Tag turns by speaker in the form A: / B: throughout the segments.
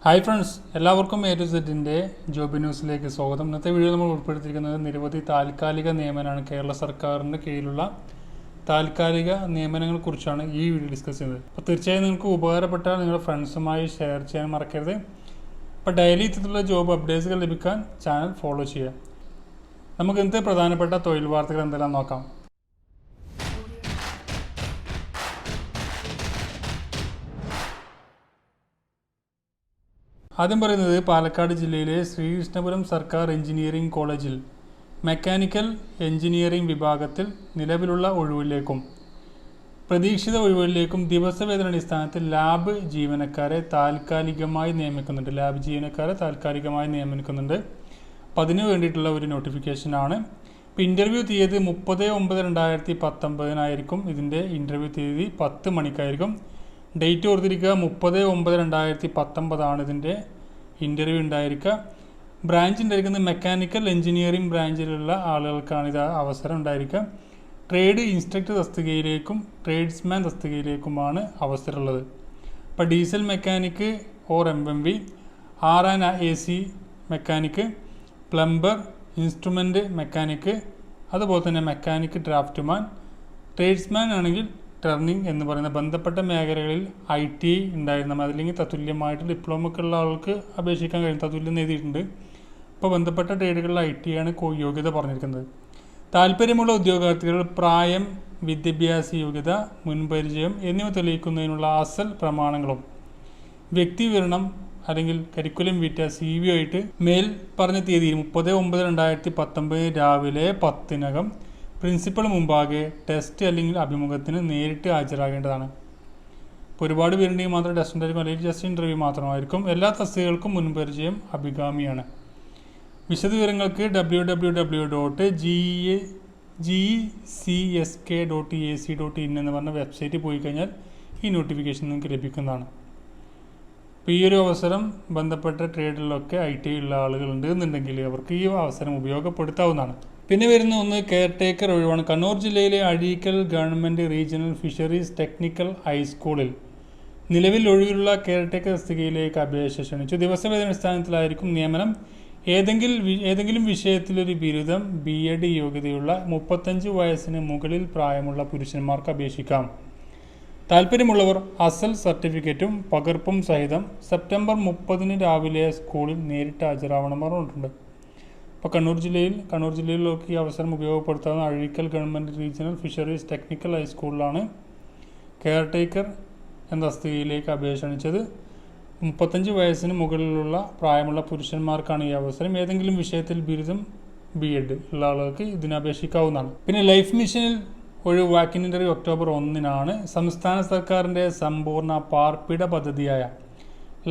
A: Hi friends, എല്ലാവർക്കും A to സെറ്റിൻ്റെ job ന്യൂസിലേക്ക് സ്വാഗതം. ഇന്നത്തെ വീഡിയോ നമ്മൾ ഉൾപ്പെടുത്തിയിരിക്കുന്നത് നിരവധി താൽക്കാലിക നിയമനമാണ്. കേരള സർക്കാരിൻ്റെ കീഴിലുള്ള താൽക്കാലിക നിയമനങ്ങളെക്കുറിച്ചാണ് ഈ വീഡിയോ ഡിസ്കസ് ചെയ്യുന്നത്. അപ്പോൾ തീർച്ചയായും നിങ്ങൾക്ക് ഉപകാരപ്പെട്ടാൽ നിങ്ങളുടെ ഫ്രണ്ട്സുമായി ഷെയർ ചെയ്യാൻ മറക്കരുത്. അപ്പോൾ ഡെയിലി ഇത്തരത്തിലുള്ള ജോബ് അപ്ഡേറ്റ്സുകൾ ലഭിക്കാൻ ചാനൽ ഫോളോ ചെയ്യുക. നമുക്ക് ഇന്നത്തെ പ്രധാനപ്പെട്ട തൊഴിൽ വാർത്തകൾ എന്തെല്ലാം നോക്കാം. ആദ്യം പറയുന്നത് പാലക്കാട് ജില്ലയിലെ ശ്രീകൃഷ്ണപുരം സർക്കാർ എഞ്ചിനീയറിംഗ് കോളേജിൽ മെക്കാനിക്കൽ എഞ്ചിനീയറിംഗ് വിഭാഗത്തിൽ നിലവിലുള്ള ഒഴിവിലേക്കും പ്രതീക്ഷിത ഒഴിവുകളിലേക്കും ദിവസവേതന അടിസ്ഥാനത്തിൽ ലാബ് ജീവനക്കാരെ താൽക്കാലികമായി നിയമിക്കുന്നുണ്ട്. അപ്പം അതിനു വേണ്ടിയിട്ടുള്ള ഒരു നോട്ടിഫിക്കേഷനാണ്. ഇപ്പോൾ ഇൻ്റർവ്യൂ തീയതി 30/9/2019 ഇതിൻ്റെ ഇൻ്റർവ്യൂ തീയതി 10 മണിക്കായിരിക്കും. ഡേറ്റ് ഓർത്തിരിക്കുക, 30/9/2019 ഇതിൻ്റെ ഇൻ്റർവ്യൂ ഉണ്ടായിരിക്കുക. ബ്രാഞ്ച് ഉണ്ടായിരിക്കുന്നത് മെക്കാനിക്കൽ എഞ്ചിനീയറിംഗ് ബ്രാഞ്ചിലുള്ള ആളുകൾക്കാണ് ഇത് അവസരം ഉണ്ടായിരിക്കുക. ട്രേഡ് ഇൻസ്ട്രക്ടർ തസ്തികയിലേക്കും ട്രേഡ്സ്മാൻ തസ്തികയിലേക്കുമാണ് അവസരമുള്ളത്. ഇപ്പോൾ diesel mechanic or MMV, R&AC mechanic, plumber, instrument mechanic, അതുപോലെ തന്നെ മെക്കാനിക്ക് ഡ്രാഫ്റ്റ്മാൻ, ട്രേഡ്സ്മാൻ ആണെങ്കിൽ ടർണിംഗ് എന്ന് പറയുന്ന ബന്ധപ്പെട്ട മേഖലകളിൽ ITI ഉണ്ടായിരുന്ന അതല്ലെങ്കിൽ തത്തുല്യമായിട്ട് ഡിപ്ലോമൊക്കെ ഉള്ള ആൾക്ക് അപേക്ഷിക്കാൻ കഴിയും. തത്തുല്യം എഴുതിയിട്ടുണ്ട്. ഇപ്പോൾ ബന്ധപ്പെട്ട ട്രേഡുകളിൽ ITI ആണ് യോഗ്യത പറഞ്ഞിരിക്കുന്നത്. താല്പര്യമുള്ള ഉദ്യോഗാർത്ഥികൾ പ്രായം, വിദ്യാഭ്യാസ യോഗ്യത, മുൻപരിചയം എന്നിവ തെളിയിക്കുന്നതിനുള്ള അസൽ പ്രമാണങ്ങളും വ്യക്തിവിവരണം അല്ലെങ്കിൽ കരിക്കുലം വിറ്റ CV ആയിട്ട് മേൽ പറഞ്ഞ തീയതി 30/9/2019 രാവിലെ 10 പ്രിൻസിപ്പൽ മുമ്പാകെ ടെസ്റ്റ് അല്ലെങ്കിൽ അഭിമുഖത്തിന് നേരിട്ട് ഹാജരാകേണ്ടതാണ്. ഇപ്പോൾ ഒരുപാട് പേരുണ്ടെങ്കിൽ മാത്രം ടെസ്റ്റ് ഉണ്ടായിരിക്കും, അല്ലെങ്കിൽ ജസ്റ്റ് ഇൻ്റർവ്യൂ മാത്രമായിരിക്കും. എല്ലാ തസ്തികകൾക്കും മുൻപരിചയം അഭികാമ്യമാണ്. വിശദവിവരങ്ങൾക്ക് www.gecsk.ac.in എന്ന് പറഞ്ഞ വെബ്സൈറ്റിൽ പോയി കഴിഞ്ഞാൽ ഈ നോട്ടിഫിക്കേഷൻ നിങ്ങൾക്ക് ലഭിക്കുന്നതാണ്. ഇപ്പോൾ ഈ ഒരു അവസരം ബന്ധപ്പെട്ട ട്രേഡിലൊക്കെ ITI ഉള്ള ആളുകളുണ്ട് എന്നുണ്ടെങ്കിൽ അവർക്ക് ഈ അവസരം ഉപയോഗപ്പെടുത്താവുന്നതാണ്. പിന്നെ വരുന്ന ഒന്ന് കെയർ ടേക്കർ ഒഴിവാണ്. കണ്ണൂർ ജില്ലയിലെ Azhikkal government regional fisheries technical ഹൈസ്കൂളിൽ നിലവിൽ ഒഴിവിലുള്ള കെയർ ടേക്കർ തസ്തികയിലേക്ക് അപേക്ഷ ക്ഷണിച്ചു. ദിവസവേതന അടിസ്ഥാനത്തിലായിരിക്കും നിയമനം. ഏതെങ്കിലും വിഷയത്തിലൊരു ബിരുദം, BEd യോഗ്യതയുള്ള 35 വയസ്സിന് മുകളിൽ പ്രായമുള്ള പുരുഷന്മാർക്ക് അപേക്ഷിക്കാം. താല്പര്യമുള്ളവർ അസൽ സർട്ടിഫിക്കറ്റും പകർപ്പും സഹിതം സെപ്റ്റംബർ 30 രാവിലെ സ്കൂളിൽ നേരിട്ട് ഹാജരാവണമെന്ന് പറഞ്ഞിട്ടുണ്ട്. ഇപ്പോൾ കണ്ണൂർ ജില്ലയിലൊക്കെ ഈ അവസരം ഉപയോഗപ്പെടുത്താവുന്ന Azhikkal government regional fisheries technical ഹൈസ്കൂളിലാണ് കെയർ ടേക്കർ എന്ന തസ്തികയിലേക്ക് അപേക്ഷ ക്ഷണിച്ചത്. 35 വയസ്സിന് മുകളിലുള്ള പ്രായമുള്ള പുരുഷന്മാർക്കാണ് ഈ അവസരം. ഏതെങ്കിലും വിഷയത്തിൽ ബിരുദം, BEd ഉള്ള ആളുകൾക്ക് ഇതിന് അപേക്ഷിക്കാവുന്നതാണ്. പിന്നെ ലൈഫ് മിഷനിൽ ഒരു വാക്കിൻ ഇൻ്റർവ്യൂ ഒക്ടോബർ 1 സംസ്ഥാന സർക്കാരിൻ്റെ സമ്പൂർണ്ണ പാർപ്പിട പദ്ധതിയായ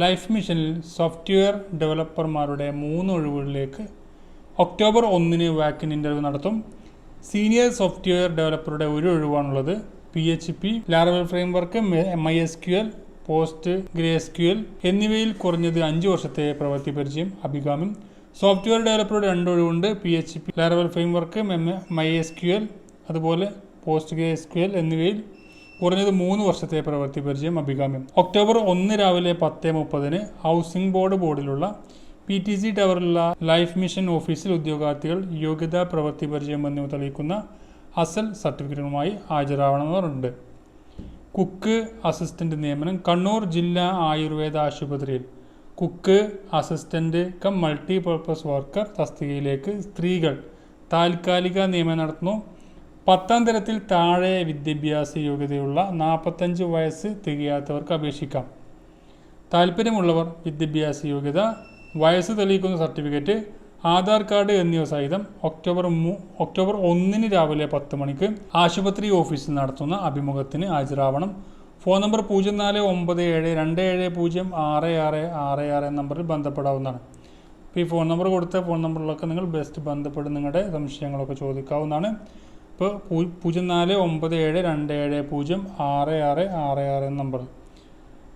A: ലൈഫ് മിഷനിൽ സോഫ്റ്റ്വെയർ ഡെവലപ്പർമാരുടെ 3 ഒഴിവുകളിലേക്ക് ഒക്ടോബർ 1 വാക്കിൻ ഇൻ്റർവ്യൂ നടത്തും. സീനിയർ സോഫ്റ്റ്വെയർ ഡെവലപ്പറുടെ 1 ഒഴിവാണുള്ളത്. PHP, Laravel framework, MySQL, PostgreSQL എന്നിവയിൽ കുറഞ്ഞത് 5 വർഷത്തെ പ്രവൃത്തി പരിചയം അഭികാമ്യം. സോഫ്റ്റ്വെയർ ഡെവലപ്പറുടെ 2 ഒഴിവുണ്ട്. PHP, ലാറവൽ ഫ്രെയിംവർക്ക്, MySQL, അതുപോലെ PostgreSQL എന്നിവയിൽ കുറഞ്ഞത് 3 വർഷത്തെ പ്രവൃത്തി പരിചയം അഭികാമ്യം. ഒക്ടോബർ 1 രാവിലെ 10:30 ഹൗസിംഗ് ബോർഡിലുള്ള PTC ടവറിലുള്ള ലൈഫ് മിഷൻ ഓഫീസിൽ ഉദ്യോഗാർത്ഥികൾ യോഗ്യത, പ്രവൃത്തി പരിചയം എന്നിവ തെളിയിക്കുന്ന അസൽ സർട്ടിഫിക്കറ്റുമായി ഹാജരാവണമെന്ന് പറഞ്ഞിട്ടുണ്ട്. കുക്ക് അസിസ്റ്റൻ്റ് നിയമനം. കണ്ണൂർ ജില്ലാ ആയുർവേദ ആശുപത്രിയിൽ കുക്ക് അസിസ്റ്റൻ്റ് മൾട്ടിപർപ്പസ് വർക്കർ തസ്തികയിലേക്ക് സ്ത്രീകൾ താൽക്കാലിക നിയമനം നടത്തുന്നു. 10ാം തരത്തിൽ താഴെ വിദ്യാഭ്യാസ യോഗ്യതയുള്ള 45 വയസ്സ് തികയാത്തവർക്ക് അപേക്ഷിക്കാം. താല്പര്യമുള്ളവർ വിദ്യാഭ്യാസ യോഗ്യത, വയസ്സ് തെളിയിക്കുന്ന സർട്ടിഫിക്കറ്റ്, ആധാർ കാർഡ് എന്നിവ സഹിതം ഒക്ടോബർ 1 രാവിലെ 10 മണിക്ക് ആശുപത്രി ഓഫീസിൽ നടത്തുന്ന അഭിമുഖത്തിന് ഹാജരാവണം. ഫോൺ നമ്പർ 049727066666 നമ്പറിൽ ബന്ധപ്പെടാവുന്നതാണ്. ഇപ്പോൾ ഈ ഫോൺ നമ്പർ കൊടുത്ത ഫോൺ നമ്പറിലൊക്കെ നിങ്ങൾ ബന്ധപ്പെട്ട് നിങ്ങളുടെ സംശയങ്ങളൊക്കെ ചോദിക്കാവുന്നതാണ്. ഇപ്പോൾ 049727066666 നമ്പർ.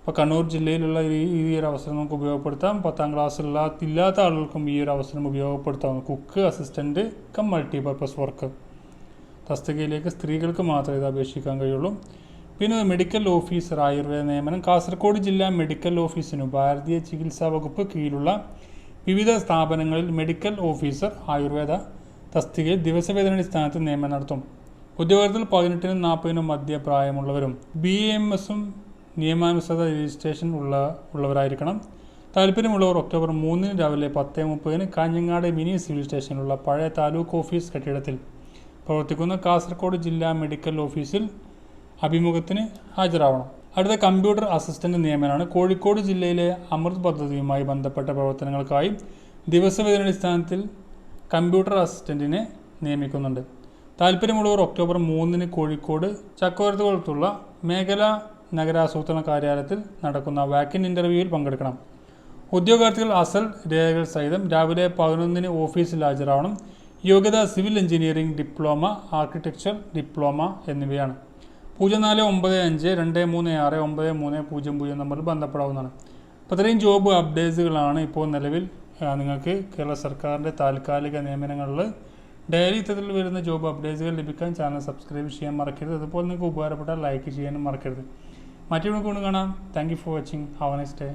A: ഇപ്പോൾ കണ്ണൂർ ജില്ലയിലുള്ള ഈ ഒരു അവസരം നമുക്ക് ഉപയോഗപ്പെടുത്താം. 10ാം ക്ലാസ് ഇല്ലാത്ത ആളുകൾക്കും ഈ ഒരു അവസരം ഉപയോഗപ്പെടുത്താം. കുക്ക് അസിസ്റ്റൻ്റ് മൾട്ടിപർപ്പസ് വർക്കർ തസ്തികയിലേക്ക് സ്ത്രീകൾക്ക് മാത്രമേ ഇത് അപേക്ഷിക്കാൻ കഴിയുള്ളൂ. പിന്നെ മെഡിക്കൽ ഓഫീസർ ആയുർവേദ നിയമനം. കാസർഗോഡ് ജില്ലാ മെഡിക്കൽ ഓഫീസിനു ഭാരതീയ ചികിത്സാ വകുപ്പ് കീഴിലുള്ള വിവിധ സ്ഥാപനങ്ങളിൽ മെഡിക്കൽ ഓഫീസർ ആയുർവേദ തസ്തികയിൽ ദിവസവേതനാടിസ്ഥാനത്തിൽ നിയമനം നടത്തും. ഉദ്യോഗത്തിൽ 18-നും 40-നും മധ്യ പ്രായമുള്ളവരും BAMSഉം നിയമാനുസൃത രജിസ്ട്രേഷൻ ഉള്ളവരായിരിക്കണം. താല്പര്യമുള്ളവർ ഒക്ടോബർ 3 രാവിലെ 10:30 കാഞ്ഞങ്ങാട് മിനി സിവിൽ സ്റ്റേഷനിലുള്ള പഴയ താലൂക്ക് ഓഫീസ് കെട്ടിടത്തിൽ പ്രവർത്തിക്കുന്ന കാസർഗോഡ് ജില്ലാ മെഡിക്കൽ ഓഫീസിൽ അഭിമുഖത്തിന് ഹാജരാവണം. അടുത്ത കമ്പ്യൂട്ടർ അസിസ്റ്റന്റ് നിയമനമാണ്. കോഴിക്കോട് ജില്ലയിലെ അമൃത് പദ്ധതിയുമായി ബന്ധപ്പെട്ട പ്രവർത്തനങ്ങൾക്കായി ദിവസവേതനാടിസ്ഥാനത്തിൽ കമ്പ്യൂട്ടർ അസിസ്റ്റന്റിനെ നിയമിക്കുന്നുണ്ട്. താല്പര്യമുള്ളവർ ഒക്ടോബർ 3 കോഴിക്കോട് ചക്കവരത്തുകുളത്തുള്ള മേഖലാ നഗരാസൂത്രണ കാര്യാലയത്തിൽ നടക്കുന്ന വാക്കിൻ ഇൻ്റർവ്യൂവിൽ പങ്കെടുക്കണം. ഉദ്യോഗാർത്ഥികൾ അസൽ രേഖകൾ സഹിതം രാവിലെ 11 ഓഫീസിൽ ഹാജരാവണം. യോഗ്യത civil engineering diploma, architecture diploma എന്നിവയാണ്. 0495236930 നമ്പറിൽ ബന്ധപ്പെടാവുന്നതാണ്. അപ്പോൾ ഇത്രയും ജോബ് അപ്ഡേറ്റ്സുകളാണ് ഇപ്പോൾ നിലവിൽ നിങ്ങൾക്ക് കേരള സർക്കാരിൻ്റെ താൽക്കാലിക നിയമനങ്ങളിൽ ഡെയിലി ഇത്തരത്തിൽ വരുന്ന ജോബ് അപ്ഡേറ്റ്സുകൾ ലഭിക്കാൻ ചാനൽ സബ്സ്ക്രൈബ് ചെയ്യാൻ മറക്കരുത്. അതുപോലെ നിങ്ങൾക്ക് ഉപകാരപ്പെട്ടാൽ ലൈക്ക് ചെയ്യാനും മറക്കരുത്. മറ്റൊരു കൊണ്ട് കാണാം. Thank you for watching. Have A nice day.